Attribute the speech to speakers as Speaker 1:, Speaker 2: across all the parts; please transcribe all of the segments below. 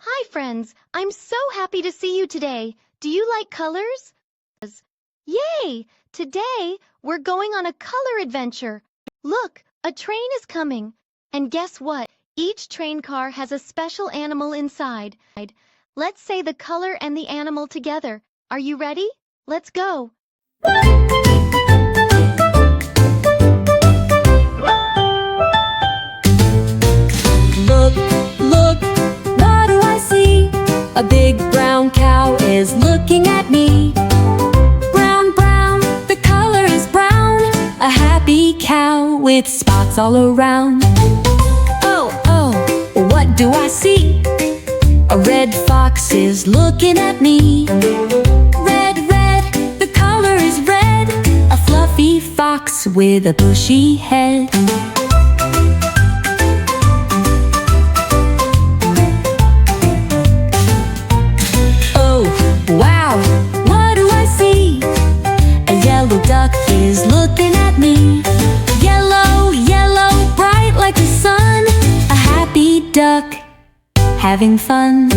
Speaker 1: Hi friends, I'm so happy to see you today. Do you like colors? Yay! Today, we're going on a color adventure. Look, a train is coming. And guess what? Each train car has a special animal inside. Let's say the color and the animal together. Are you ready? Let's go.
Speaker 2: Look, look, what do I see? A big brown cow is looking at me. Brown, brown, the color is brown. A happy cow with spots all around. Oh, oh, what do I see? A red fox is looking at me. Red, red, the color is red. A fluffy fox with a bushy head. Wow, what do I see? A yellow duck is looking at me. Yellow, yellow, bright like the sun. A happy duck having fun.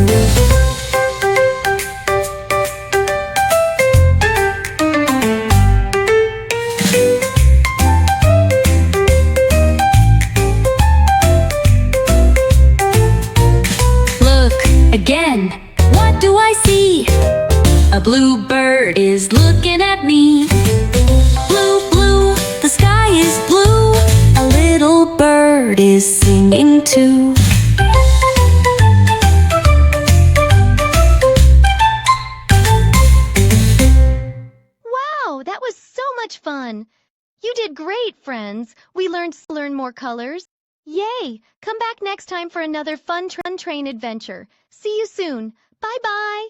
Speaker 2: Look again, what do I see? A blue bird is looking at me. Blue, blue, the sky is blue. A little bird is singing too.
Speaker 1: Wow, that was so much fun. You did great, friends. We learned to learn more colors. Yay! Come back next time for another fun train adventure. See you soon. Bye-bye.